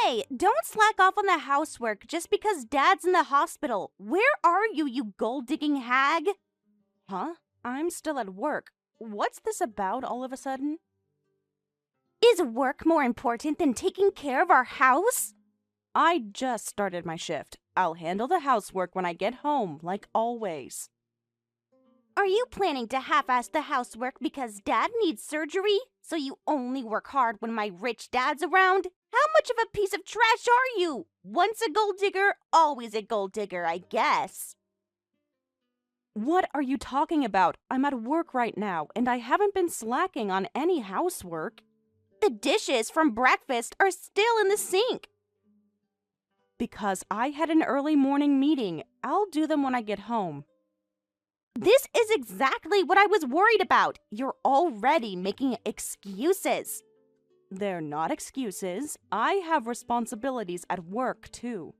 Hey, don't slack off on the housework just because Dad's in the hospital. Where are you, you gold-digging hag? Huh? I'm still at work. What's this about all of a sudden? Is work more important than taking care of our house? I just started my shift. I'll handle the housework when I get home, like always. Are you planning to half-ass the housework because Dad needs surgery, so you only work hard when my rich dad's around? How much of a piece of trash are you? Once a gold digger, always a gold digger, I guess. What are you talking about? I'm at work right now, and I haven't been slacking on any housework. The dishes from breakfast are still in the sink. Because I had an early morning meeting. I'll do them when I get home. This is exactly what I was worried about. You're already making excuses. They're not excuses. I have responsibilities at work, too.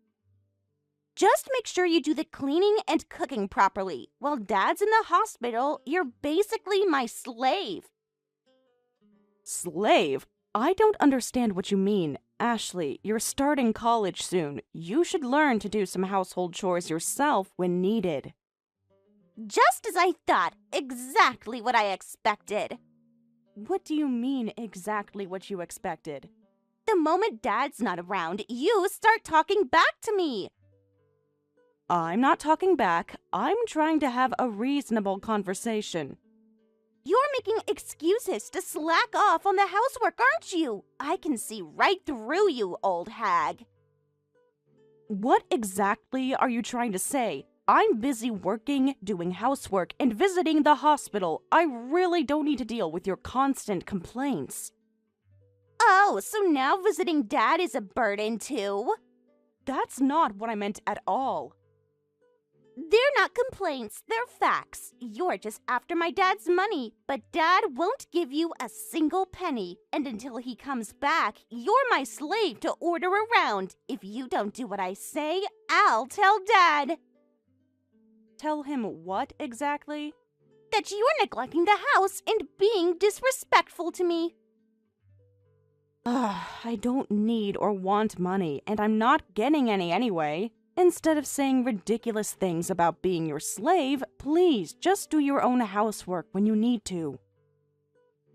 Just make sure you do the cleaning and cooking properly. While Dad's in the hospital, you're basically my slave. Slave? I don't understand what you mean. Ashley, you're starting college soon. You should learn to do some household chores yourself when needed. Just as I thought, exactly what I expected. What do you mean, exactly what you expected? The moment Dad's not around, you start talking back to me. I'm not talking back. I'm trying to have a reasonable conversation. You're making excuses to slack off on the housework, aren't you? I can see right through you, old hag. What exactly are you trying to say? I'm busy working, doing housework, and visiting the hospital. I really don't need to deal with your constant complaints. Oh, so now visiting Dad is a burden too? That's not what I meant at all. They're not complaints, they're facts. You're just after my dad's money, but Dad won't give you a single penny. And until he comes back, you're my slave to order around. If you don't do what I say, I'll tell Dad. Tell him what exactly? That you're neglecting the house and being disrespectful to me. I don't need or want money, and I'm not getting any anyway. Instead of saying ridiculous things about being your slave, please just do your own housework when you need to.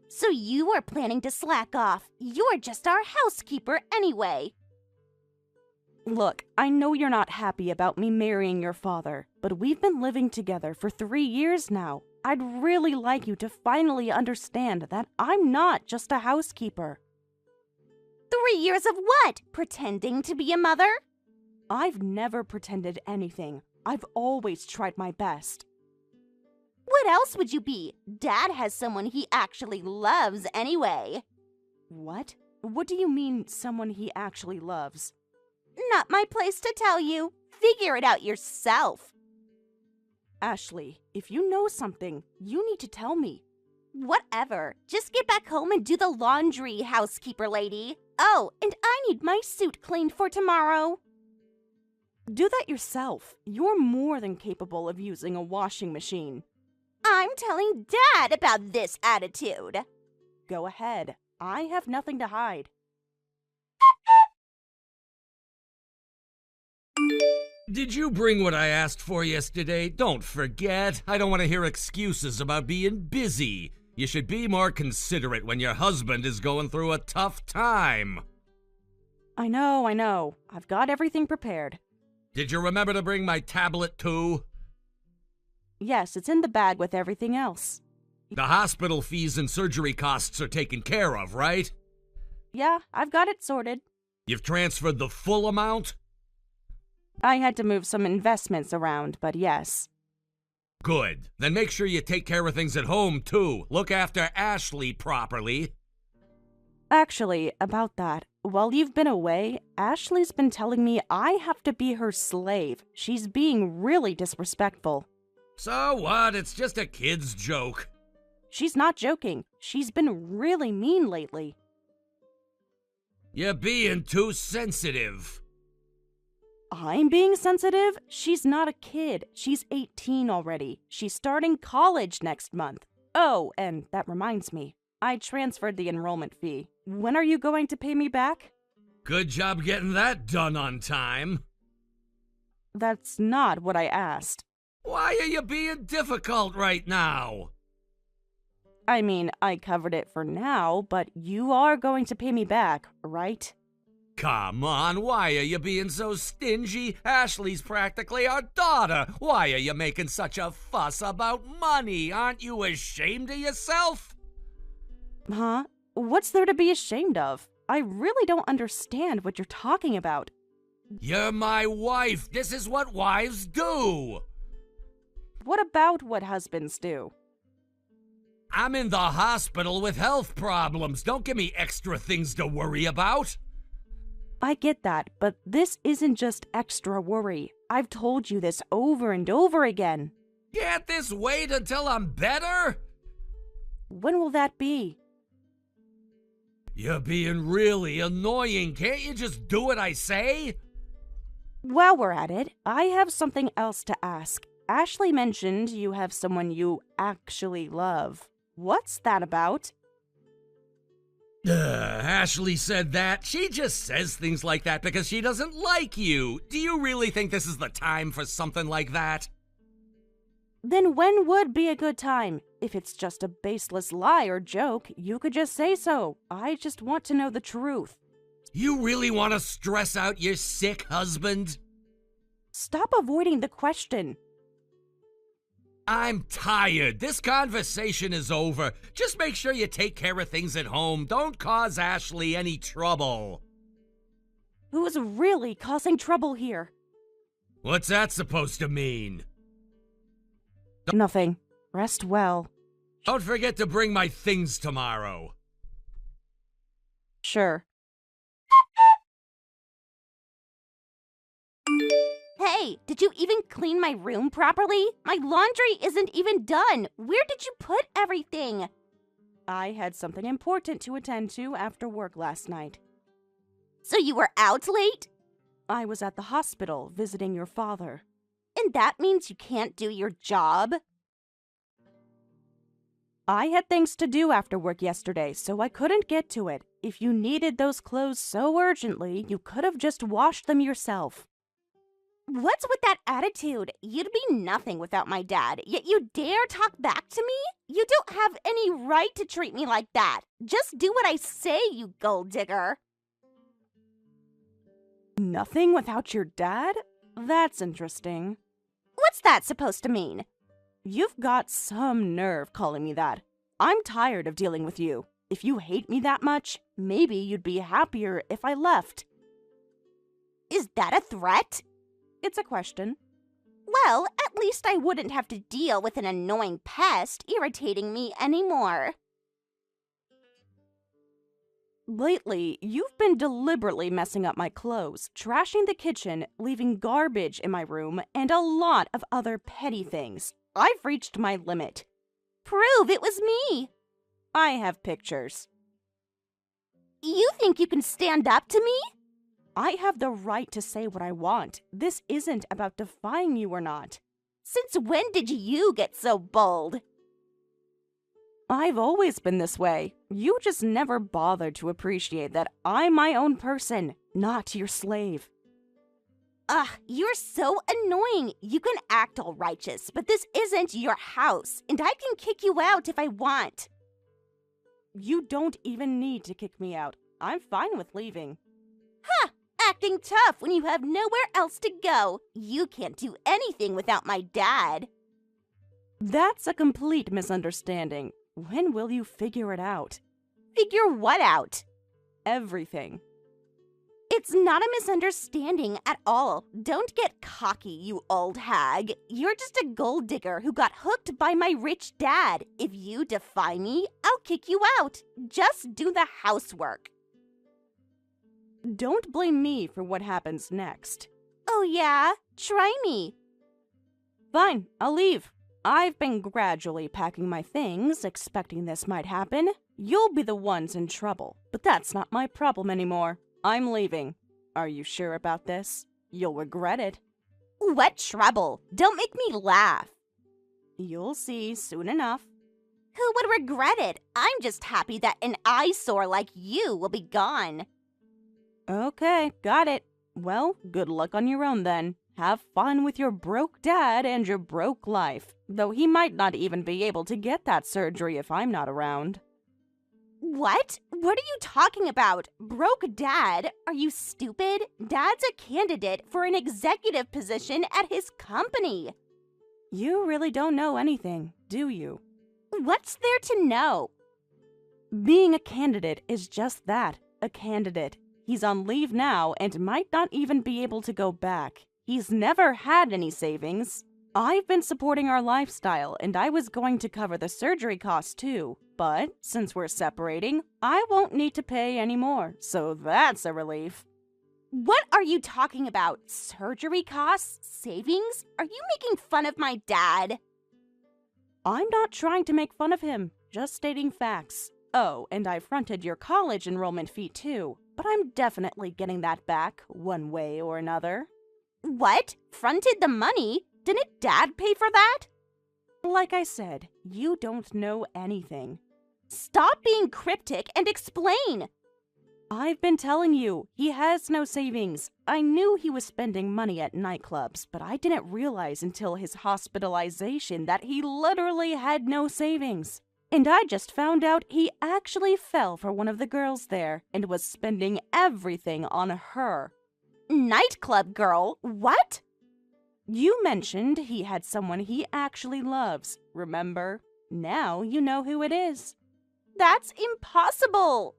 So you are planning to slack off. You're just our housekeeper anyway. Look, I know you're not happy about me marrying your father, but we've been living together for 3 years now. I'd really like you to finally understand that I'm not just a housekeeper. 3 years of what? Pretending to be a mother? I've never pretended anything. I've always tried my best. What else would you be? Dad has someone he actually loves anyway. What? What do you mean, someone he actually loves? Not my place to tell you. Figure it out yourself. Ashley, if you know something, you need to tell me. Whatever. Just get back home and do the laundry, housekeeper lady. Oh, and I need my suit cleaned for tomorrow. Do that yourself. You're more than capable of using a washing machine. I'm telling Dad about this attitude. Go ahead. I have nothing to hide. Did you bring what I asked for yesterday? Don't forget. I don't want to hear excuses about being busy. You should be more considerate when your husband is going through a tough time. I know. I've got everything prepared. Did you remember to bring my tablet too? Yes, it's in the bag with everything else. The hospital fees and surgery costs are taken care of, right? Yeah, I've got it sorted. You've transferred the full amount? I had to move some investments around, but yes. Good. Then make sure you take care of things at home, too. Look after Ashley properly. Actually, about that, while you've been away, Ashley's been telling me I have to be her slave. She's being really disrespectful. So what? It's just a kid's joke. She's not joking. She's been really mean lately. You're being too sensitive. I'm being sensitive? She's not a kid. She's 18 already. She's starting college next month. Oh, and that reminds me. I transferred the enrollment fee. When are you going to pay me back? Good job getting that done on time. That's not what I asked. Why are you being difficult right now? I mean, I covered it for now, but you are going to pay me back, right? Come on, why are you being so stingy? Ashley's practically our daughter. Why are you making such a fuss about money? Aren't you ashamed of yourself? Huh? What's there to be ashamed of? I really don't understand what you're talking about. You're my wife. This is what wives do. What about what husbands do? I'm in the hospital with health problems. Don't give me extra things to worry about. I get that, but this isn't just extra worry. I've told you this over and over again. Can't this wait until I'm better? When will that be? You're being really annoying. Can't you just do what I say? While we're at it, I have something else to ask. Ashley mentioned you have someone you actually love. What's that about? Ashley said that. She just says things like that because she doesn't like you. Do you really think this is the time for something like that? Then when would be a good time? If it's just a baseless lie or joke, you could just say so. I just want to know the truth. You really want to stress out your sick husband? Stop avoiding the question. I'm tired. This conversation is over. Just make sure you take care of things at home. Don't cause Ashley any trouble. Who's really causing trouble here? What's that supposed to mean? Nothing. Rest well. Don't forget to bring my things tomorrow. Sure. Hey, did you even clean my room properly? My laundry isn't even done. Where did you put everything? I had something important to attend to after work last night. So you were out late? I was at the hospital visiting your father. And that means you can't do your job? I had things to do after work yesterday, so I couldn't get to it. If you needed those clothes so urgently, you could have just washed them yourself. What's with that attitude? You'd be nothing without my dad, yet you dare talk back to me? You don't have any right to treat me like that. Just do what I say, you gold digger. Nothing without your dad? That's interesting. What's that supposed to mean? You've got some nerve calling me that. I'm tired of dealing with you. If you hate me that much, maybe you'd be happier if I left. Is that a threat? It's a question. Well, at least I wouldn't have to deal with an annoying pest irritating me anymore. Lately, you've been deliberately messing up my clothes, trashing the kitchen, leaving garbage in my room, and a lot of other petty things. I've reached my limit. Prove it was me. I have pictures. You think you can stand up to me? I have the right to say what I want. This isn't about defying you or not. Since when did you get so bold? I've always been this way. You just never bothered to appreciate that I'm my own person, not your slave. Ugh, you're so annoying. You can act all righteous, but this isn't your house, and I can kick you out if I want. You don't even need to kick me out. I'm fine with leaving. Huh! Acting tough when you have nowhere else to go. You can't do anything without my dad. That's a complete misunderstanding. When will you figure it out? Figure what out? Everything. It's not a misunderstanding at all. Don't get cocky, you old hag. You're just a gold digger who got hooked by my rich dad. If you defy me, I'll kick you out. Just do the housework. Don't blame me for what happens next. Oh yeah? Try me. Fine, I'll leave. I've been gradually packing my things, expecting this might happen. You'll be the ones in trouble, but that's not my problem anymore. I'm leaving. Are you sure about this? You'll regret it. What trouble? Don't make me laugh. You'll see soon enough. Who would regret it? I'm just happy that an eyesore like you will be gone. Okay, got it. Well, good luck on your own then. Have fun with your broke dad and your broke life, though he might not even be able to get that surgery if I'm not around. What? What are you talking about? Broke dad? Are you stupid? Dad's a candidate for an executive position at his company. You really don't know anything, do you? What's there to know? Being a candidate is just that, a candidate. He's on leave now and might not even be able to go back. He's never had any savings. I've been supporting our lifestyle and I was going to cover the surgery costs too. But since we're separating, I won't need to pay any more, so that's a relief. What are you talking about? Surgery costs? Savings? Are you making fun of my dad? I'm not trying to make fun of him, just stating facts. Oh, and I fronted your college enrollment fee too, but I'm definitely getting that back, one way or another. What? Fronted the money? Didn't Dad pay for that? Like I said, you don't know anything. Stop being cryptic and explain! I've been telling you, he has no savings. I knew he was spending money at nightclubs, but I didn't realize until his hospitalization that he literally had no savings. And I just found out he actually fell for one of the girls there and was spending everything on her. Nightclub girl? What? You mentioned he had someone he actually loves, remember? Now you know who it is. That's impossible!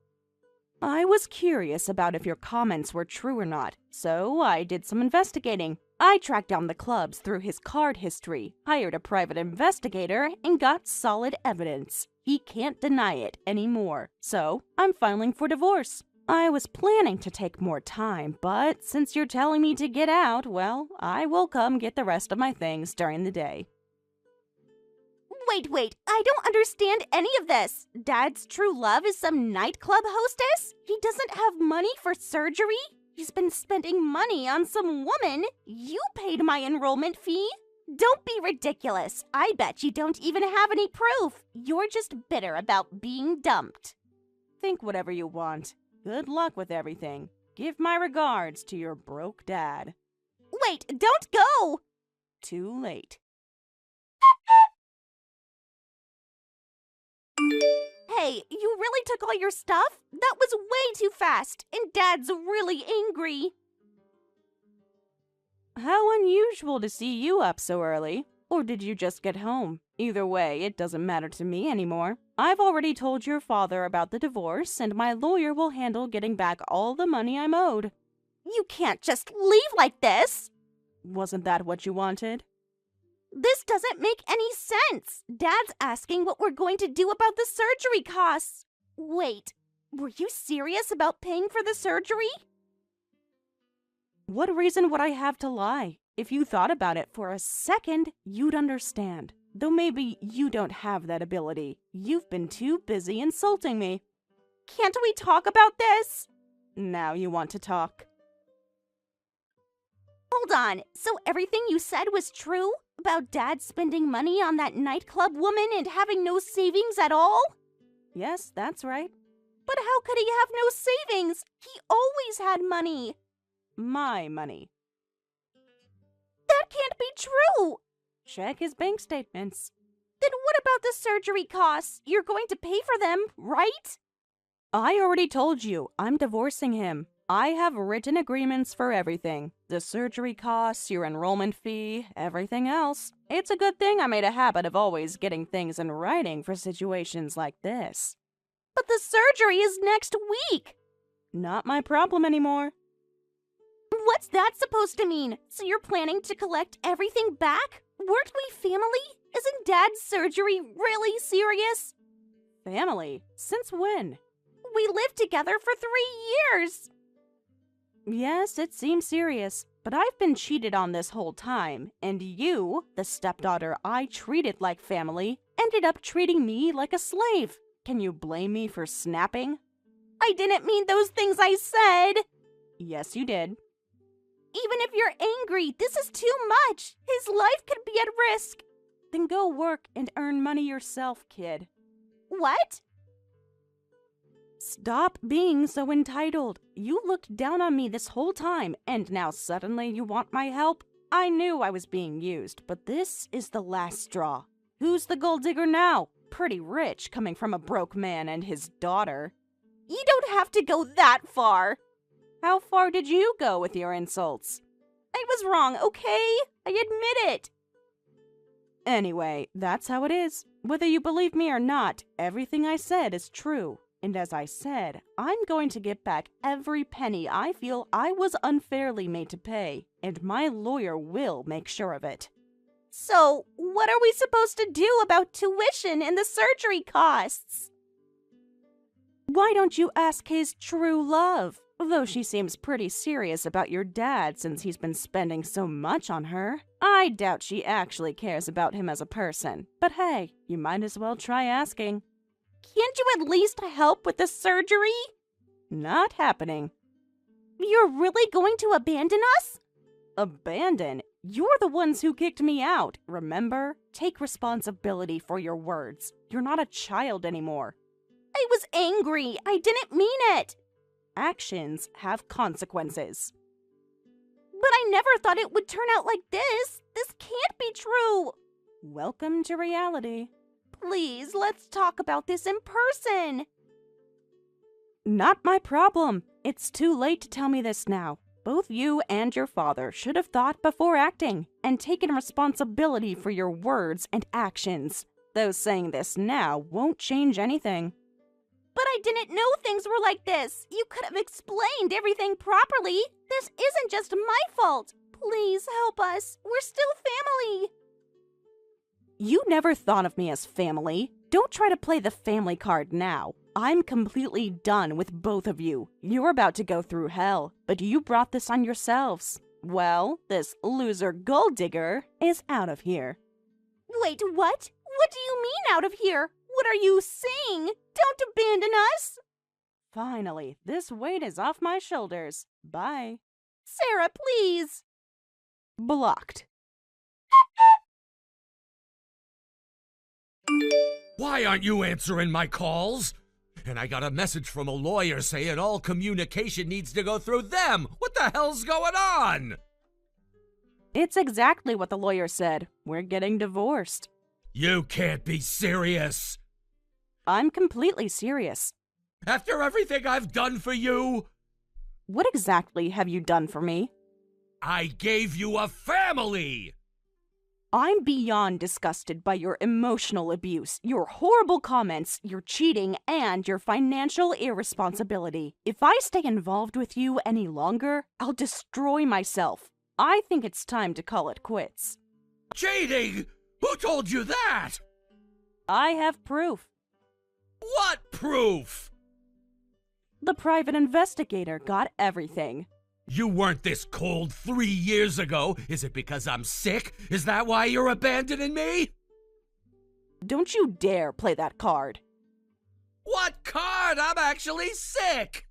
I was curious about if your comments were true or not, so I did some investigating. I tracked down the clubs through his card history, hired a private investigator, and got solid evidence. He can't deny it anymore, so I'm filing for divorce. I was planning to take more time, but since you're telling me to get out, well, I will come get the rest of my things during the day. Wait, I don't understand any of this. Dad's true love is some nightclub hostess? He doesn't have money for surgery? He's been spending money on some woman? You paid my enrollment fee? Don't be ridiculous. I bet you don't even have any proof. You're just bitter about being dumped. Think whatever you want. Good luck with everything. Give my regards to your broke dad. Wait, don't go! Too late. Hey, you really took all your stuff? That was way too fast, and Dad's really angry. How unusual to see you up so early. Or did you just get home? Either way, it doesn't matter to me anymore. I've already told your father about the divorce, and my lawyer will handle getting back all the money I'm owed. You can't just leave like this! Wasn't that what you wanted? This doesn't make any sense! Dad's asking what we're going to do about the surgery costs! Wait, were you serious about paying for the surgery? What reason would I have to lie? If you thought about it for a second, you'd understand. Though maybe you don't have that ability. You've been too busy insulting me. Can't we talk about this? Now you want to talk. Hold on, so everything you said was true? About Dad spending money on that nightclub woman and having no savings at all? Yes, that's right. But how could he have no savings? He always had money. My money. That can't be true! Check his bank statements. Then what about the surgery costs? You're going to pay for them, right? I already told you, I'm divorcing him. I have written agreements for everything. The surgery costs, your enrollment fee, everything else. It's a good thing I made a habit of always getting things in writing for situations like this. But the surgery is next week! Not my problem anymore. What's that supposed to mean? So you're planning to collect everything back? Weren't we family? Isn't Dad's surgery really serious? Family? Since when? We lived together for 3 years! Yes, it seems serious, but I've been cheated on this whole time, and you, the stepdaughter I treated like family, ended up treating me like a slave. Can you blame me for snapping? I didn't mean those things I said! Yes, you did. Even if you're angry, this is too much! His life could be at risk! Then go work and earn money yourself, kid. What? Stop being so entitled. You looked down on me this whole time, and now suddenly you want my help? I knew I was being used, but this is the last straw. Who's the gold digger now? Pretty rich, coming from a broke man and his daughter. You don't have to go that far. How far did you go with your insults? I was wrong, okay? I admit it. Anyway, that's how it is. Whether you believe me or not, everything I said is true. And as I said, I'm going to get back every penny I feel I was unfairly made to pay, and my lawyer will make sure of it. So, what are we supposed to do about tuition and the surgery costs? Why don't you ask his true love? Though she seems pretty serious about your dad since he's been spending so much on her. I doubt she actually cares about him as a person. But hey, you might as well try asking. Can't you at least help with the surgery? Not happening. You're really going to abandon us? Abandon? You're the ones who kicked me out, remember? Take responsibility for your words. You're not a child anymore. I was angry. I didn't mean it. Actions have consequences. But I never thought it would turn out like this. This can't be true. Welcome to reality. Please, let's talk about this in person. Not my problem. It's too late to tell me this now. Both you and your father should have thought before acting and taken responsibility for your words and actions. Though saying this now won't change anything. But I didn't know things were like this. You could have explained everything properly. This isn't just my fault. Please help us. We're still family. You never thought of me as family. Don't try to play the family card now. I'm completely done with both of you. You're about to go through hell, but you brought this on yourselves. Well, this loser gold digger is out of here. Wait, what? What do you mean out of here? What are you saying? Don't abandon us! Finally, this weight is off my shoulders. Bye. Sarah, please! Blocked. Why aren't you answering my calls? And I got a message from a lawyer saying all communication needs to go through them. What the hell's going on? It's exactly what the lawyer said. We're getting divorced. You can't be serious. I'm completely serious. After everything I've done for you? What exactly have you done for me? I gave you a family! I'm beyond disgusted by your emotional abuse, your horrible comments, your cheating, and your financial irresponsibility. If I stay involved with you any longer, I'll destroy myself. I think it's time to call it quits. Cheating? Who told you that? I have proof. What proof? The private investigator got everything. You weren't this cold 3 years ago. Is it because I'm sick? Is that why you're abandoning me? Don't you dare play that card. What card? I'm actually sick.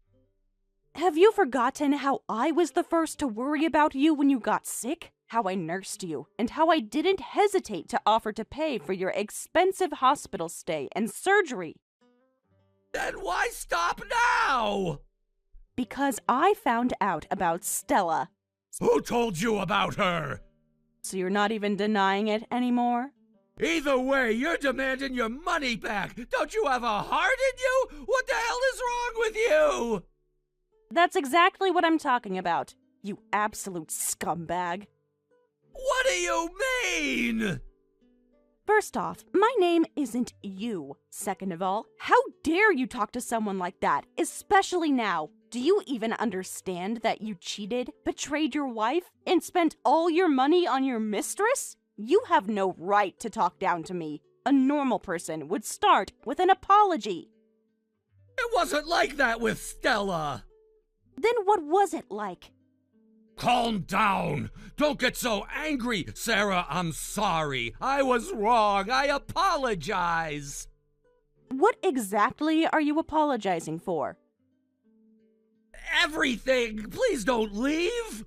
Have you forgotten how I was the first to worry about you when you got sick? How I nursed you, and how I didn't hesitate to offer to pay for your expensive hospital stay and surgery. Then why stop now? Because I found out about Stella. Who told you about her? So you're not even denying it anymore? Either way, you're demanding your money back. Don't you have a heart in you? What the hell is wrong with you? That's exactly what I'm talking about, you absolute scumbag. What do you mean? First off, my name isn't you. Second of all, how dare you talk to someone like that, especially now? Do you even understand that you cheated, betrayed your wife, and spent all your money on your mistress? You have no right to talk down to me. A normal person would start with an apology. It wasn't like that with Stella. Then what was it like? Calm down. Don't get so angry. Sarah, I'm sorry. I was wrong. I apologize. What exactly are you apologizing for? Everything. Please don't leave.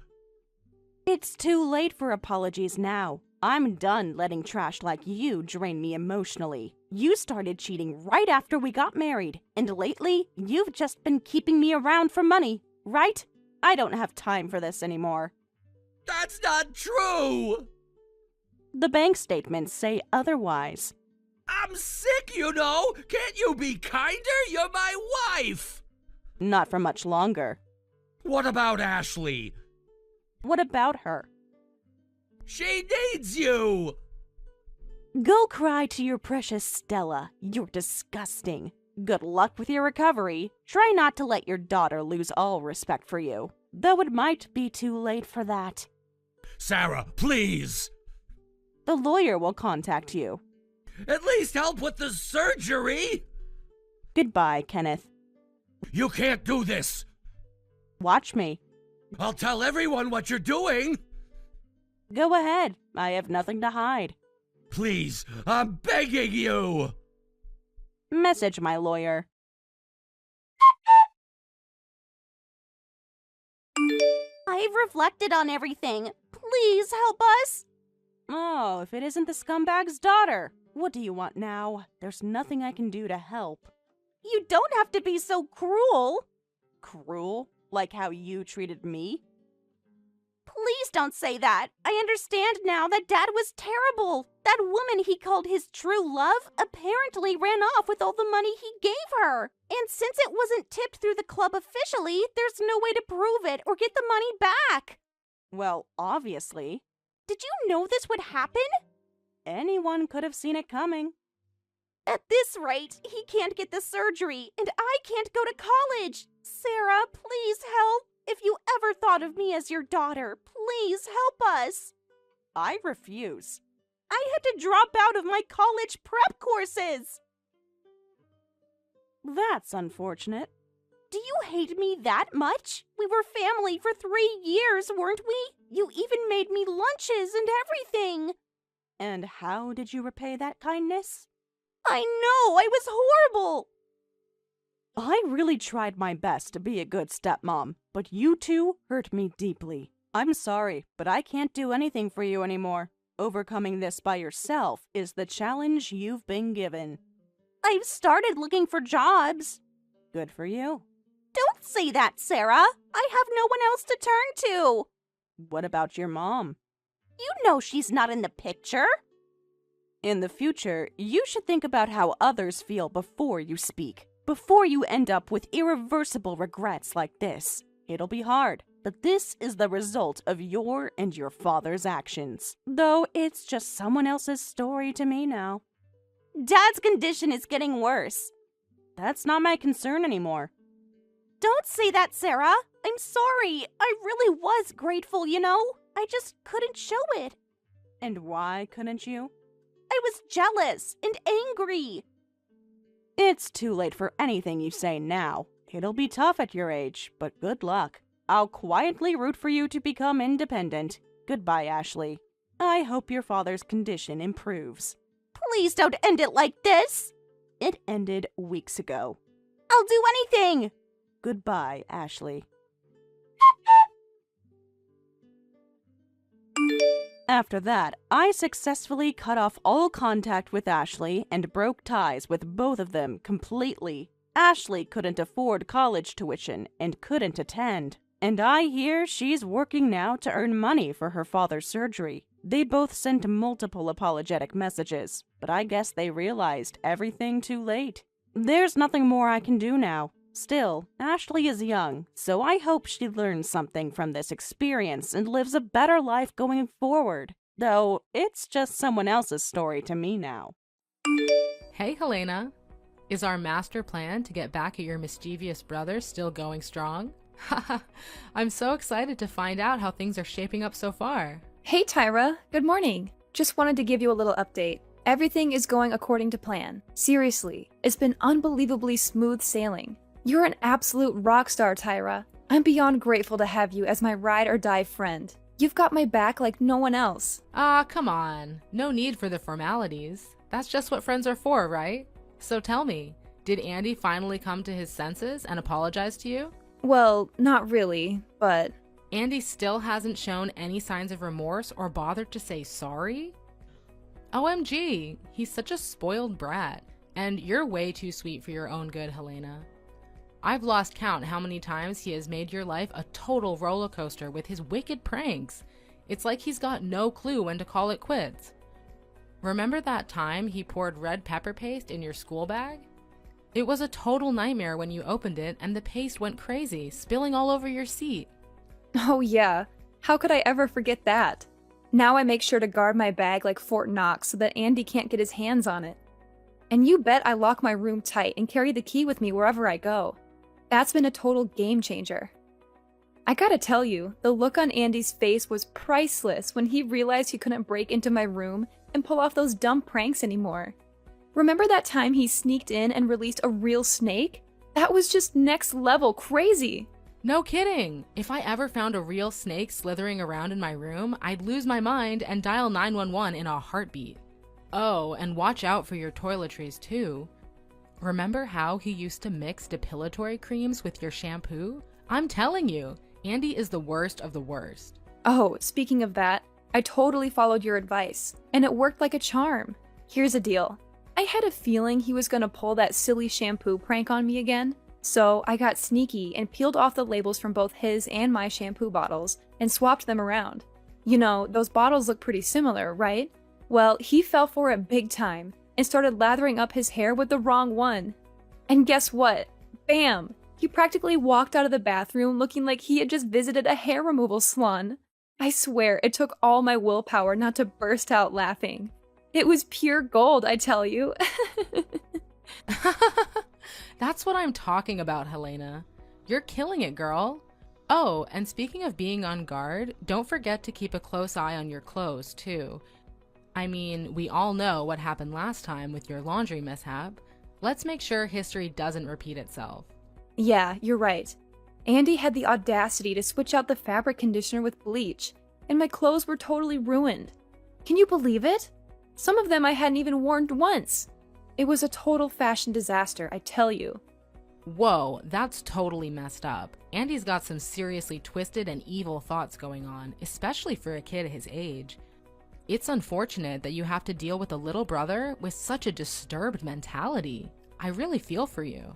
It's too late for apologies now. I'm done letting trash like you drain me emotionally. You started cheating right after we got married, and lately, you've just been keeping me around for money, right? I don't have time for this anymore. That's not true! The bank statements say otherwise. I'm sick, you know! Can't you be kinder? You're my wife! Not for much longer. What about Ashley? What about her? She needs you! Go cry to your precious Stella. You're disgusting. Good luck with your recovery. Try not to let your daughter lose all respect for you, though it might be too late for that. Sarah, please! The lawyer will contact you. At least help with the surgery! Goodbye, Kenneth. You can't do this! Watch me. I'll tell everyone what you're doing! Go ahead. I have nothing to hide. Please, I'm begging you! Message my lawyer. I've reflected on everything. Please help us. Oh, if it isn't the scumbag's daughter. What do you want now? There's nothing I can do to help. You don't have to be so cruel. Cruel? Like how you treated me? Please don't say that. I understand now that Dad was terrible. That woman he called his true love apparently ran off with all the money he gave her. And since it wasn't tipped through the club officially, there's no way to prove it or get the money back. Well, obviously. Did you know this would happen? Anyone could have seen it coming. At this rate, he can't get the surgery, and I can't go to college. Sarah, please help. If you ever thought of me as your daughter, please help us. I refuse. I had to drop out of my college prep courses. That's unfortunate. Do you hate me that much? We were family for 3 years, weren't we? You even made me lunches and everything. And how did you repay that kindness? I know, I was horrible. I really tried my best to be a good stepmom, but you two hurt me deeply. I'm sorry, but I can't do anything for you anymore. Overcoming this by yourself is the challenge you've been given. I've started looking for jobs. Good for you. Don't say that, Sarah. I have no one else to turn to. What about your mom? You know she's not in the picture. In the future, you should think about how others feel before you speak. Before you end up with irreversible regrets like this. It'll be hard, but this is the result of your and your father's actions. Though it's just someone else's story to me now. Dad's condition is getting worse. That's not my concern anymore. Don't say that, Sarah. I'm sorry. I really was grateful, you know? I just couldn't show it. And why couldn't you? I was jealous and angry. It's too late for anything you say now. It'll be tough at your age, but good luck. I'll quietly root for you to become independent. Goodbye, Ashley. I hope your father's condition improves. Please don't end it like this. It ended weeks ago. I'll do anything. Goodbye, Ashley. After that, I successfully cut off all contact with Ashley and broke ties with both of them completely. Ashley couldn't afford college tuition and couldn't attend. And I hear she's working now to earn money for her father's surgery. They both sent multiple apologetic messages, but I guess they realized everything too late. There's nothing more I can do now. Still, Ashley is young, so I hope she learns something from this experience and lives a better life going forward. Though, it's just someone else's story to me now. Hey, Helena. Is our master plan to get back at your mischievous brother still going strong? Haha, I'm so excited to find out how things are shaping up so far. Hey, Tyra. Good morning. Just wanted to give you a little update. Everything is going according to plan. Seriously, it's been unbelievably smooth sailing. You're an absolute rock star, Tyra. I'm beyond grateful to have you as my ride or die friend. You've got my back like no one else. Come on. No need for the formalities. That's just what friends are for, right? So tell me, did Andy finally come to his senses and apologize to you? Well, not really, but... Andy still hasn't shown any signs of remorse or bothered to say sorry? OMG, he's such a spoiled brat. And you're way too sweet for your own good, Helena. I've lost count how many times he has made your life a total roller coaster with his wicked pranks. It's like he's got no clue when to call it quits. Remember that time he poured red pepper paste in your school bag? It was a total nightmare when you opened it and the paste went crazy, spilling all over your seat. Oh yeah, how could I ever forget that? Now I make sure to guard my bag like Fort Knox so that Andy can't get his hands on it. And you bet I lock my room tight and carry the key with me wherever I go. That's been a total game changer. I gotta tell you, the look on Andy's face was priceless when he realized he couldn't break into my room and pull off those dumb pranks anymore. Remember that time he sneaked in and released a real snake? That was just next level crazy. No kidding! If I ever found a real snake slithering around in my room, I'd lose my mind and dial 911 in a heartbeat. Oh, and watch out for your toiletries too. Remember how he used to mix depilatory creams with your shampoo? I'm telling you, Andy is the worst of the worst. Oh, speaking of that, I totally followed your advice, and it worked like a charm. Here's the deal. I had a feeling he was gonna pull that silly shampoo prank on me again, so I got sneaky and peeled off the labels from both his and my shampoo bottles and swapped them around. You know, those bottles look pretty similar, right? Well, he fell for it big time and started lathering up his hair with the wrong one. And guess what? Bam! He practically walked out of the bathroom looking like he had just visited a hair removal salon. I swear, it took all my willpower not to burst out laughing. It was pure gold, I tell you. That's what I'm talking about, Helena. You're killing it, girl. Oh, and speaking of being on guard, don't forget to keep a close eye on your clothes, too. I mean, we all know what happened last time with your laundry mishap. Let's make sure history doesn't repeat itself. Yeah, you're right. Andy had the audacity to switch out the fabric conditioner with bleach, and my clothes were totally ruined. Can you believe it? Some of them I hadn't even worn once. It was a total fashion disaster, I tell you. Whoa, that's totally messed up. Andy's got some seriously twisted and evil thoughts going on, especially for a kid his age. It's unfortunate that you have to deal with a little brother with such a disturbed mentality. I really feel for you.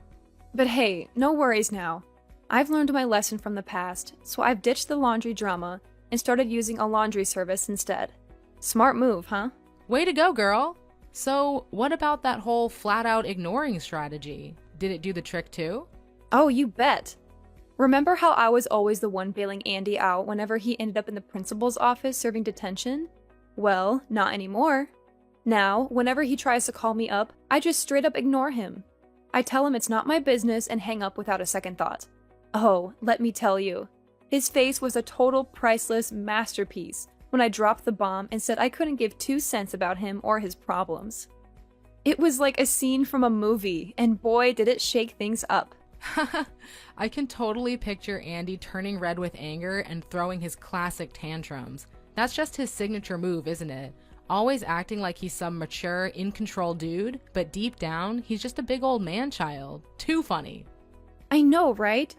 But hey, no worries now. I've learned my lesson from the past, so I've ditched the laundry drama and started using a laundry service instead. Smart move, huh? Way to go, girl! So, what about that whole flat-out ignoring strategy? Did it do the trick too? Oh, you bet. Remember how I was always the one bailing Andy out whenever he ended up in the principal's office serving detention? Well, not anymore. Now, whenever he tries to call me up, I just straight up ignore him. I tell him it's not my business and hang up without a second thought. Oh, let me tell you, his face was a total priceless masterpiece when I dropped the bomb and said I couldn't give 2 cents about him or his problems. It was like a scene from a movie, and boy did it shake things up. I can totally picture Andy turning red with anger and throwing his classic tantrums. That's just his signature move, isn't it? Always acting like he's some mature, in-control dude, but deep down, he's just a big old man-child. Too funny. I know, right?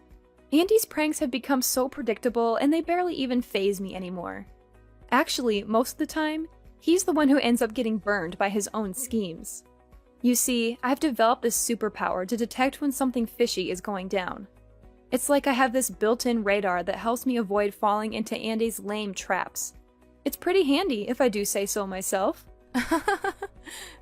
Andy's pranks have become so predictable and they barely even faze me anymore. Actually, most of the time, he's the one who ends up getting burned by his own schemes. You see, I've developed this superpower to detect when something fishy is going down. It's like I have this built-in radar that helps me avoid falling into Andy's lame traps. It's pretty handy, if I do say so myself.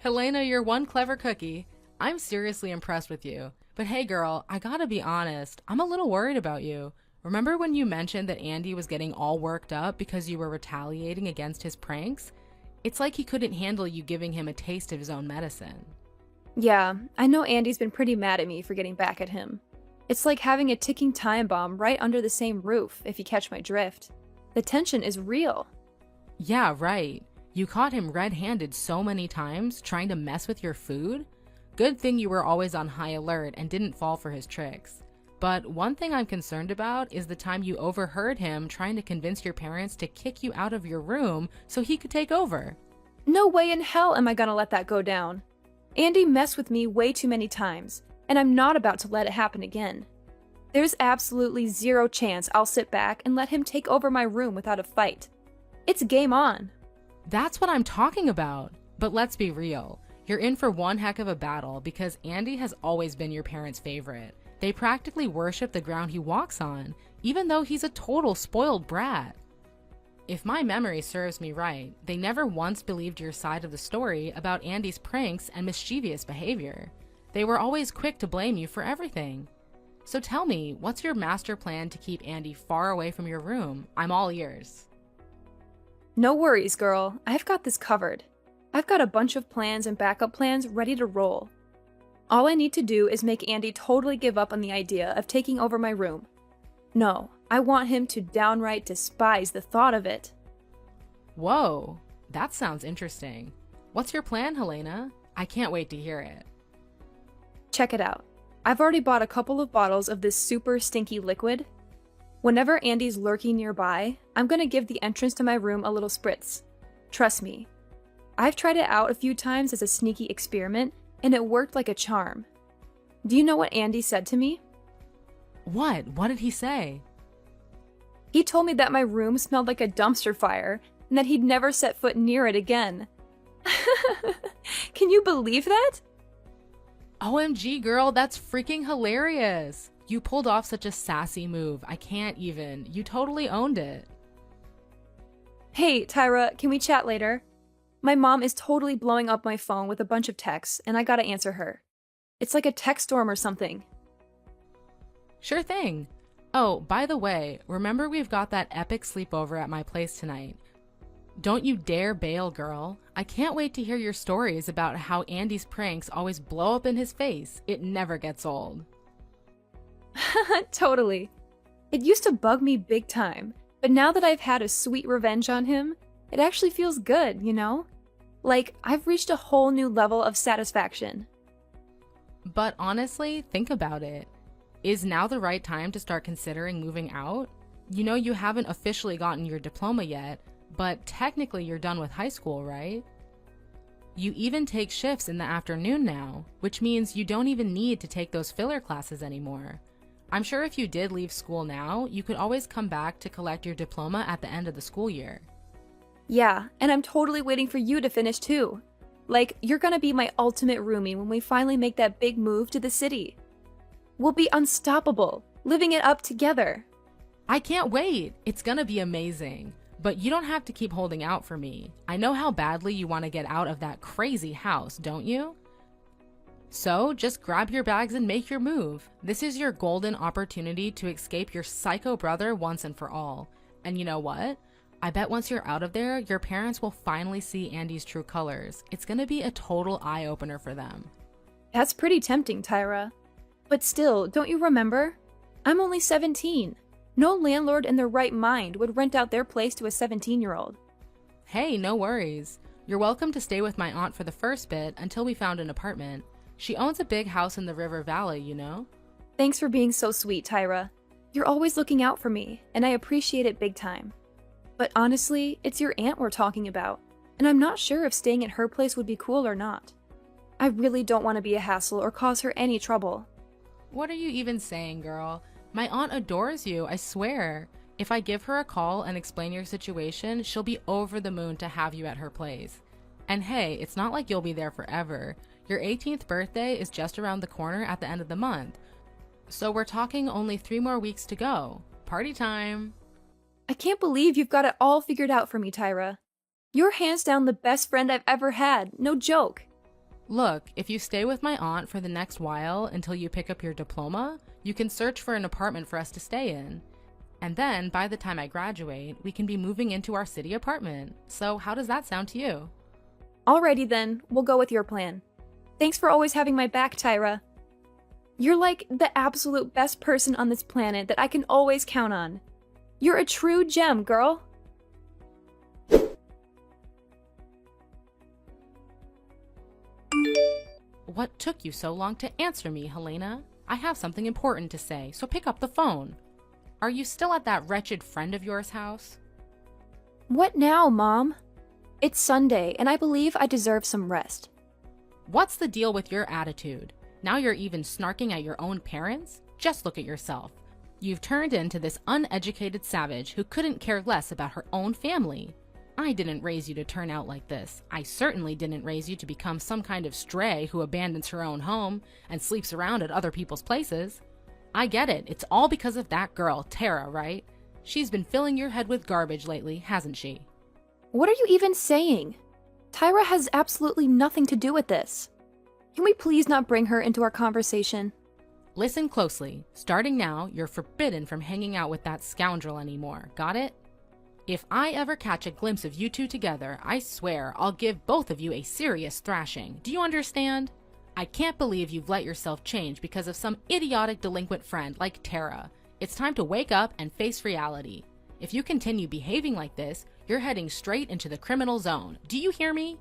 Helena, you're one clever cookie. I'm seriously impressed with you. But hey girl, I gotta be honest, I'm a little worried about you. Remember when you mentioned that Andy was getting all worked up because you were retaliating against his pranks? It's like he couldn't handle you giving him a taste of his own medicine. Yeah, I know Andy's been pretty mad at me for getting back at him. It's like having a ticking time bomb right under the same roof, if you catch my drift. The tension is real. Yeah, right. You caught him red-handed so many times, trying to mess with your food? Good thing you were always on high alert and didn't fall for his tricks. But one thing I'm concerned about is the time you overheard him trying to convince your parents to kick you out of your room so he could take over. No way in hell am I gonna let that go down. Andy messed with me way too many times, and I'm not about to let it happen again. There's absolutely zero chance I'll sit back and let him take over my room without a fight. It's game on. That's what I'm talking about. But let's be real. You're in for one heck of a battle because Andy has always been your parents' favorite. They practically worship the ground he walks on, even though he's a total spoiled brat. If my memory serves me right, they never once believed your side of the story about Andy's pranks and mischievous behavior. They were always quick to blame you for everything. So tell me, what's your master plan to keep Andy far away from your room? I'm all ears. No worries, girl. I've got this covered. I've got a bunch of plans and backup plans ready to roll. All I need to do is make Andy totally give up on the idea of taking over my room. No, I want him to downright despise the thought of it. Whoa, that sounds interesting. What's your plan, Helena? I can't wait to hear it. Check it out. I've already bought a couple of bottles of this super stinky liquid. Whenever Andy's lurking nearby, I'm gonna give the entrance to my room a little spritz. Trust me. I've tried it out a few times as a sneaky experiment, and it worked like a charm. Do you know what Andy said to me? What? What did he say? He told me that my room smelled like a dumpster fire, and that he'd never set foot near it again. Can you believe that? OMG, girl, that's freaking hilarious. You pulled off such a sassy move. I can't even. You totally owned it. Hey, Tyra, can we chat later? My mom is totally blowing up my phone with a bunch of texts, and I gotta answer her. It's like a text storm or something. Sure thing. Oh, by the way, remember we've got that epic sleepover at my place tonight. Don't you dare bail, girl. I can't wait to hear your stories about how Andy's pranks always blow up in his face. It never gets old. Totally. It used to bug me big time, but now that I've had a sweet revenge on him, it actually feels good, you know? Like, I've reached a whole new level of satisfaction. But honestly, think about it. Is now the right time to start considering moving out? You know you haven't officially gotten your diploma yet, but technically you're done with high school, right? You even take shifts in the afternoon now, which means you don't even need to take those filler classes anymore. I'm sure if you did leave school now, you could always come back to collect your diploma at the end of the school year. Yeah, and I'm totally waiting for you to finish too. Like, you're gonna be my ultimate roomie when we finally make that big move to the city. We'll be unstoppable, living it up together. I can't wait! It's gonna be amazing. But you don't have to keep holding out for me. I know how badly you want to get out of that crazy house, don't you? So just grab your bags and make your move. This is your golden opportunity to escape your psycho brother once and for all. And you know what? I bet once you're out of there, your parents will finally see Andy's true colors. It's gonna be a total eye-opener for them. That's pretty tempting, Tyra. But still, don't you remember? I'm only 17. No landlord in their right mind would rent out their place to a 17-year-old. Hey, no worries. You're welcome to stay with my aunt for the first bit until we found an apartment. She owns a big house in the River Valley, you know? Thanks for being so sweet, Tyra. You're always looking out for me, and I appreciate it big time. But honestly, it's your aunt we're talking about, and I'm not sure if staying at her place would be cool or not. I really don't want to be a hassle or cause her any trouble. What are you even saying, girl? My aunt adores you, I swear. If I give her a call and explain your situation, she'll be over the moon to have you at her place. And hey, it's not like you'll be there forever. Your 18th birthday is just around the corner at the end of the month. So we're talking only 3 more weeks to go. Party time! I can't believe you've got it all figured out for me, Tyra. You're hands down the best friend I've ever had, no joke. Look, if you stay with my aunt for the next while until you pick up your diploma, you can search for an apartment for us to stay in. And then, by the time I graduate, we can be moving into our city apartment. So how does that sound to you? Alrighty then, we'll go with your plan. Thanks for always having my back, Tyra. You're like the absolute best person on this planet that I can always count on. You're a true gem, girl. What took you so long to answer me, Helena? I have something important to say, so pick up the phone. Are you still at that wretched friend of yours' house? What now, Mom? It's Sunday, and I believe I deserve some rest. What's the deal with your attitude? Now you're even snarking at your own parents? Just look at yourself. You've turned into this uneducated savage who couldn't care less about her own family. I didn't raise you to turn out like this. I certainly didn't raise you to become some kind of stray who abandons her own home and sleeps around at other people's places. I get it. It's all because of that girl, Tara, right? She's been filling your head with garbage lately, hasn't she? What are you even saying? Tyra has absolutely nothing to do with this. Can we please not bring her into our conversation? Listen closely. Starting now, you're forbidden from hanging out with that scoundrel anymore. Got it? If I ever catch a glimpse of you two together, I swear I'll give both of you a serious thrashing. Do you understand? I can't believe you've let yourself change because of some idiotic delinquent friend like Tara. It's time to wake up and face reality. If you continue behaving like this, you're heading straight into the criminal zone. Do you hear me?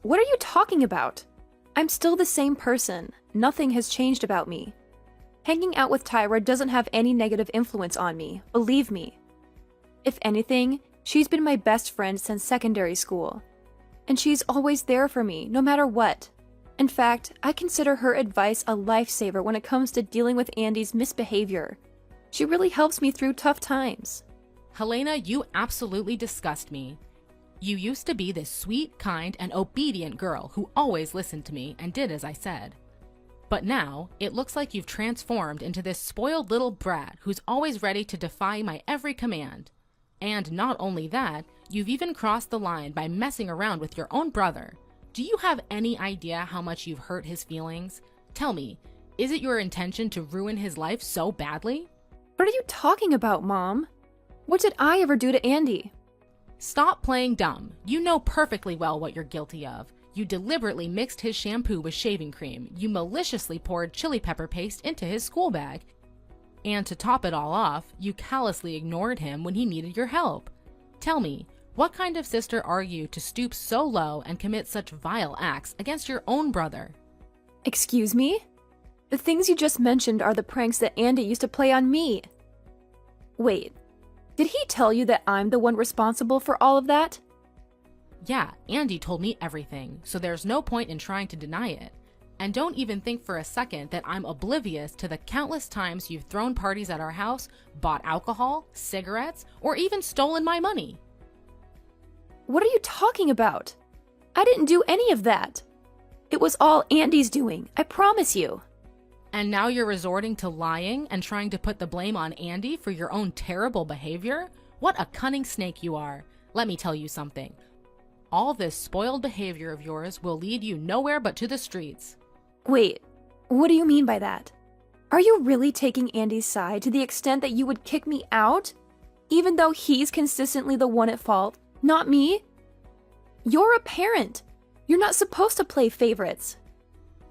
What are you talking about? I'm still the same person. Nothing has changed about me. Hanging out with Tyra doesn't have any negative influence on me, believe me. If anything, she's been my best friend since secondary school. And she's always there for me, no matter what. In fact, I consider her advice a lifesaver when it comes to dealing with Andy's misbehavior. She really helps me through tough times. Helena, you absolutely disgust me. You used to be this sweet, kind, and obedient girl who always listened to me and did as I said. But now, it looks like you've transformed into this spoiled little brat who's always ready to defy my every command. And not only that, you've even crossed the line by messing around with your own brother. Do you have any idea how much you've hurt his feelings? Tell me, is it your intention to ruin his life so badly? What are you talking about, Mom? What did I ever do to Andy? Stop playing dumb. You know perfectly well what you're guilty of. You deliberately mixed his shampoo with shaving cream. You maliciously poured chili pepper paste into his school bag. And to top it all off, you callously ignored him when he needed your help. Tell me, what kind of sister are you to stoop so low and commit such vile acts against your own brother? Excuse me? The things you just mentioned are the pranks that Andy used to play on me. Wait, did he tell you that I'm the one responsible for all of that? Yeah, Andy told me everything, so there's no point in trying to deny it. And don't even think for a second that I'm oblivious to the countless times you've thrown parties at our house, bought alcohol, cigarettes, or even stolen my money. What are you talking about? I didn't do any of that. It was all Andy's doing, I promise you. And now you're resorting to lying and trying to put the blame on Andy for your own terrible behavior? What a cunning snake you are. Let me tell you something. All this spoiled behavior of yours will lead you nowhere but to the streets. Wait, what do you mean by that? Are you really taking Andy's side to the extent that you would kick me out? Even though he's consistently the one at fault, not me? You're a parent. You're not supposed to play favorites.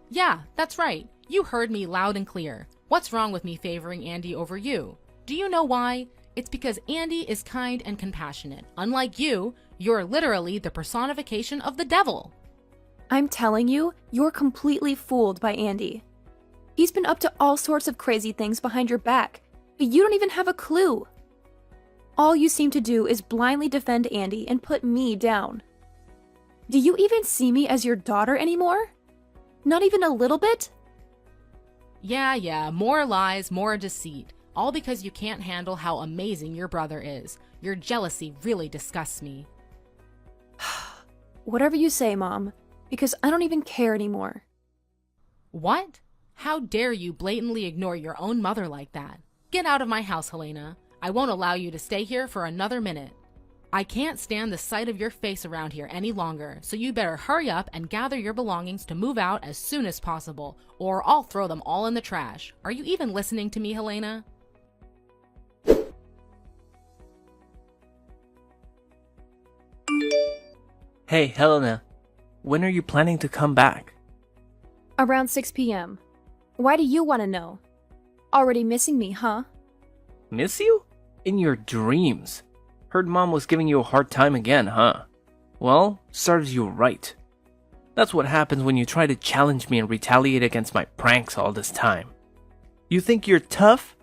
Yeah, that's right. You heard me loud and clear. What's wrong with me favoring Andy over you? Do you know why? It's because Andy is kind and compassionate. Unlike you, you're literally the personification of the devil. I'm telling you, you're completely fooled by Andy. He's been up to all sorts of crazy things behind your back, but you don't even have a clue. All you seem to do is blindly defend Andy and put me down. Do you even see me as your daughter anymore? Not even a little bit? Yeah, more lies, more deceit. All because you can't handle how amazing your brother is. Your jealousy really disgusts me. Whatever you say, Mom, because I don't even care anymore. What? How dare you blatantly ignore your own mother like that? Get out of my house, Helena. I won't allow you to stay here for another minute. I can't stand the sight of your face around here any longer, so you better hurry up and gather your belongings to move out as soon as possible, or I'll throw them all in the trash. Are you even listening to me, Helena? Hey, Helena. When are you planning to come back? Around 6 p.m. Why do you want to know? Already missing me, huh? Miss you? In your dreams. Heard Mom was giving you a hard time again, huh? Well, serves you right. That's what happens when you try to challenge me and retaliate against my pranks all this time. You think you're tough?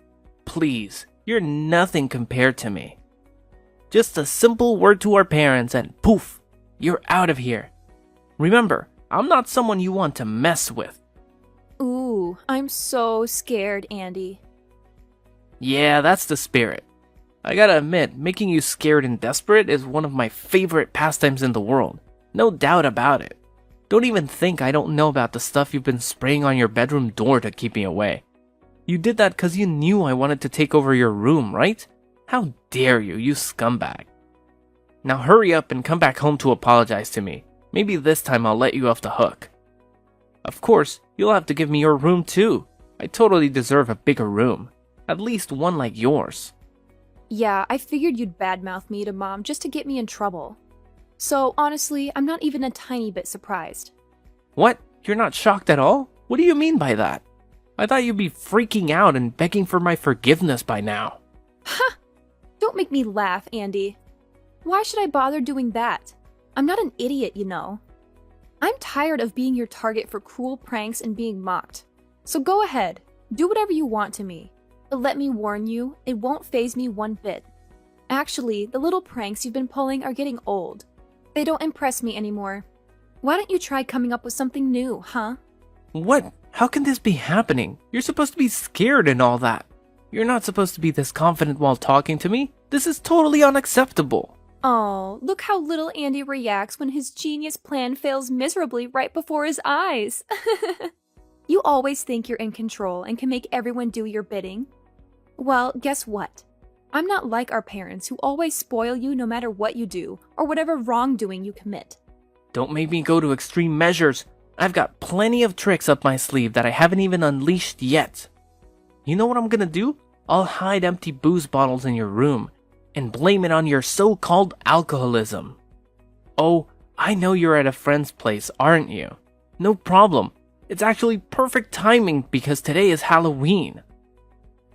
Please, you're nothing compared to me. Just a simple word to our parents and poof, you're out of here. Remember, I'm not someone you want to mess with. Ooh, I'm so scared, Andy. Yeah, that's the spirit. I gotta admit, making you scared and desperate is one of my favorite pastimes in the world. No doubt about it. Don't even think I don't know about the stuff you've been spraying on your bedroom door to keep me away. You did that because you knew I wanted to take over your room, right? How dare you, you scumbag. Now hurry up and come back home to apologize to me. Maybe this time I'll let you off the hook. Of course, you'll have to give me your room too. I totally deserve a bigger room. At least one like yours. Yeah, I figured you'd badmouth me to Mom just to get me in trouble. So honestly, I'm not even a tiny bit surprised. What? You're not shocked at all? What do you mean by that? I thought you'd be freaking out and begging for my forgiveness by now. Ha! Don't make me laugh, Andy. Why should I bother doing that? I'm not an idiot, you know. I'm tired of being your target for cruel pranks and being mocked. So go ahead, do whatever you want to me. But let me warn you, it won't faze me one bit. Actually, the little pranks you've been pulling are getting old. They don't impress me anymore. Why don't you try coming up with something new, huh? What? How can this be happening? You're supposed to be scared and all that. You're not supposed to be this confident while talking to me. This is totally unacceptable. Oh, look how little Andy reacts when his genius plan fails miserably right before his eyes. You always think you're in control and can make everyone do your bidding. Well, guess what? I'm not like our parents who always spoil you no matter what you do or whatever wrongdoing you commit. Don't make me go to extreme measures. I've got plenty of tricks up my sleeve that I haven't even unleashed yet. You know what I'm gonna do? I'll hide empty booze bottles in your room and blame it on your so-called alcoholism. Oh, I know you're at a friend's place, aren't you? No problem. It's actually perfect timing because today is Halloween.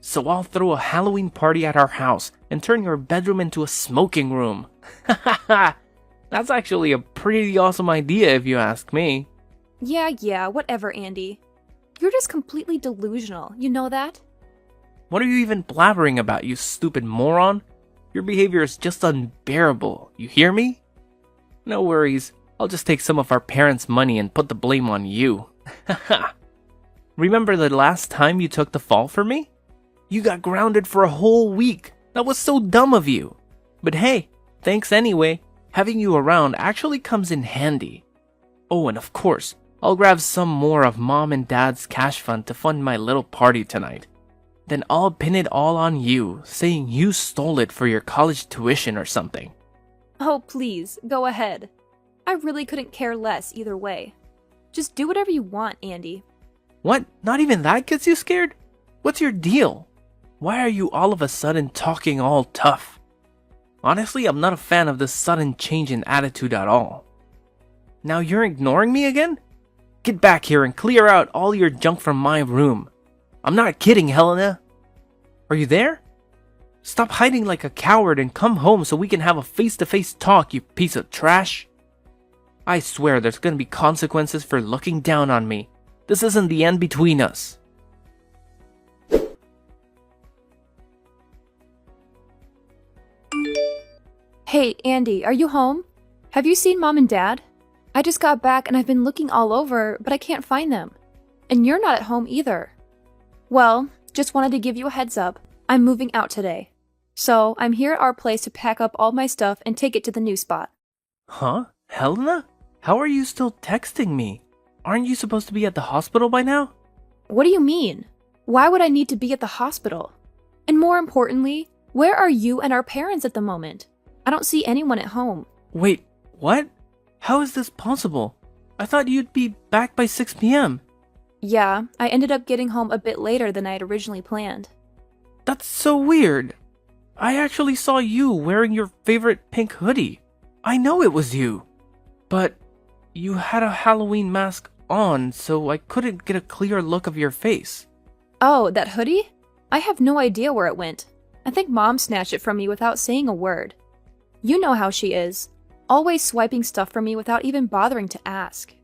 So I'll throw a Halloween party at our house and turn your bedroom into a smoking room. That's actually a pretty awesome idea if you ask me. Yeah, whatever, Andy. You're just completely delusional, you know that? What are you even blabbering about, you stupid moron? Your behavior is just unbearable, you hear me? No worries, I'll just take some of our parents' money and put the blame on you. Remember the last time you took the fall for me? You got grounded for a whole week. That was so dumb of you. But hey, thanks anyway. Having you around actually comes in handy. Oh, and of course, I'll grab some more of Mom and Dad's cash fund to fund my little party tonight. Then I'll pin it all on you, saying you stole it for your college tuition or something. Oh, please, go ahead. I really couldn't care less either way. Just do whatever you want, Andy. What? Not even that gets you scared? What's your deal? Why are you all of a sudden talking all tough? Honestly, I'm not a fan of this sudden change in attitude at all. Now you're ignoring me again? Get back here and clear out all your junk from my room. I'm not kidding, Helena. Are you there? Stop hiding like a coward and come home so we can have a face-to-face talk, you piece of trash. I swear there's gonna be consequences for looking down on me. This isn't the end between us. Hey, Andy, are you home? Have you seen Mom and Dad? I just got back and I've been looking all over, but I can't find them. And you're not at home either. Well, just wanted to give you a heads up. I'm moving out today. So, I'm here at our place to pack up all my stuff and take it to the new spot. Huh? Helena? How are you still texting me? Aren't you supposed to be at the hospital by now? What do you mean? Why would I need to be at the hospital? And more importantly, where are you and our parents at the moment? I don't see anyone at home. Wait, what? How is this possible? I thought you'd be back by 6 p.m. Yeah, I ended up getting home a bit later than I had originally planned. That's so weird. I actually saw you wearing your favorite pink hoodie. I know it was you. But you had a Halloween mask on, so I couldn't get a clear look of your face. Oh, that hoodie? I have no idea where it went. I think Mom snatched it from me without saying a word. You know how she is. Always swiping stuff from me without even bothering to ask.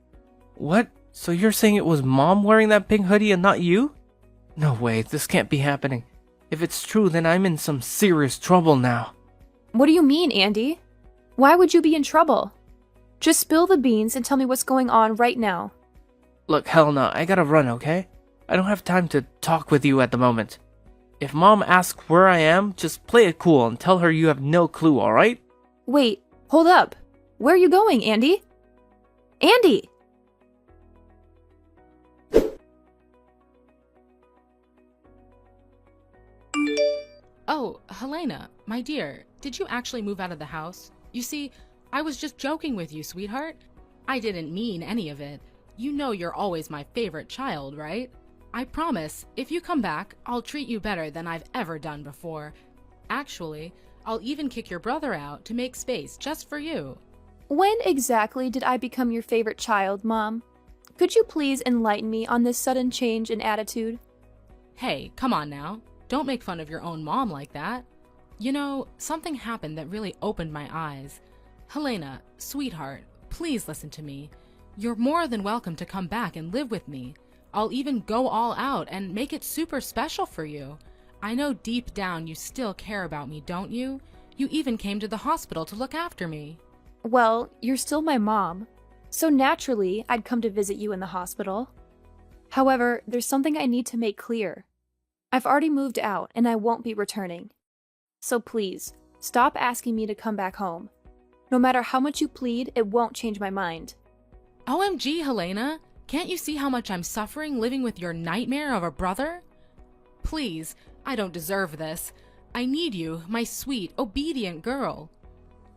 What? So you're saying it was Mom wearing that pink hoodie and not you? No way, this can't be happening. If it's true, then I'm in some serious trouble now. What do you mean, Andy? Why would you be in trouble? Just spill the beans and tell me what's going on right now. Look, Helena, I gotta run, okay? I don't have time to talk with you at the moment. If Mom asks where I am, just play it cool and tell her you have no clue, alright? Wait, hold up. Where are you going, Andy? Andy! Oh, Helena, my dear, did you actually move out of the house? You see, I was just joking with you, sweetheart. I didn't mean any of it. You know you're always my favorite child, right? I promise, if you come back, I'll treat you better than I've ever done before. Actually, I'll even kick your brother out to make space just for you. When exactly did I become your favorite child, Mom? Could you please enlighten me on this sudden change in attitude? Hey, come on now. Don't make fun of your own mom like that. You know, something happened that really opened my eyes. Helena, sweetheart, please listen to me. You're more than welcome to come back and live with me. I'll even go all out and make it super special for you. I know deep down you still care about me, don't you? You even came to the hospital to look after me. Well, you're still my mom, so naturally I'd come to visit you in the hospital. However, there's something I need to make clear. I've already moved out and I won't be returning. So please, stop asking me to come back home. No matter how much you plead, it won't change my mind. OMG, Helena, can't you see how much I'm suffering living with your nightmare of a brother? Please, I don't deserve this. I need you, my sweet, obedient girl.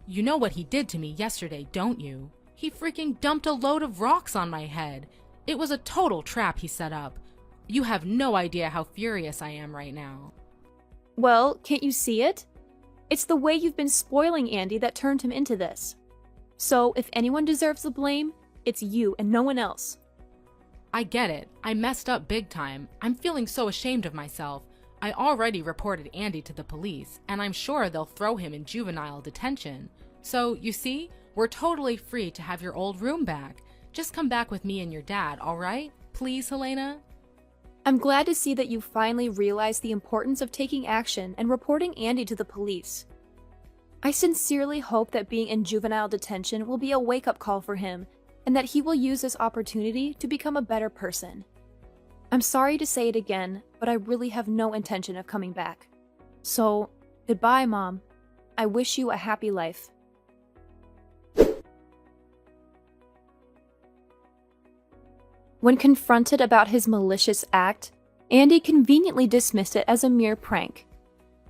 You know what he did to me yesterday, don't you? He freaking dumped a load of rocks on my head. It was a total trap he set up. You have no idea how furious I am right now. Well, can't you see it? It's the way you've been spoiling Andy that turned him into this. So, if anyone deserves the blame, it's you and no one else. I get it. I messed up big time. I'm feeling so ashamed of myself. I already reported Andy to the police, and I'm sure they'll throw him in juvenile detention. So, you see, we're totally free to have your old room back. Just come back with me and your dad, alright? Please, Helena? I'm glad to see that you finally realize the importance of taking action and reporting Andy to the police. I sincerely hope that being in juvenile detention will be a wake-up call for him and that he will use this opportunity to become a better person. I'm sorry to say it again, but I really have no intention of coming back. So, goodbye, Mom. I wish you a happy life. When confronted about his malicious act, Andy conveniently dismissed it as a mere prank.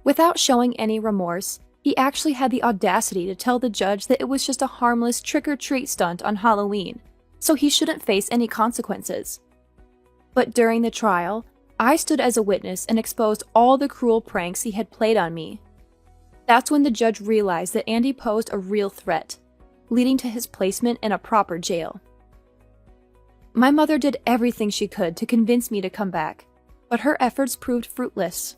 Without showing any remorse, he actually had the audacity to tell the judge that it was just a harmless trick-or-treat stunt on Halloween, so he shouldn't face any consequences. But during the trial, I stood as a witness and exposed all the cruel pranks he had played on me. That's when the judge realized that Andy posed a real threat, leading to his placement in a proper jail. My mother did everything she could to convince me to come back, but her efforts proved fruitless.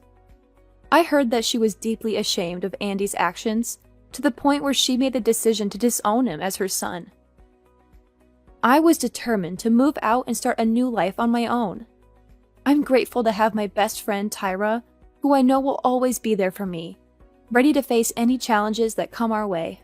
I heard that she was deeply ashamed of Andy's actions, to the point where she made the decision to disown him as her son. I was determined to move out and start a new life on my own. I'm grateful to have my best friend Tyra, who I know will always be there for me, ready to face any challenges that come our way.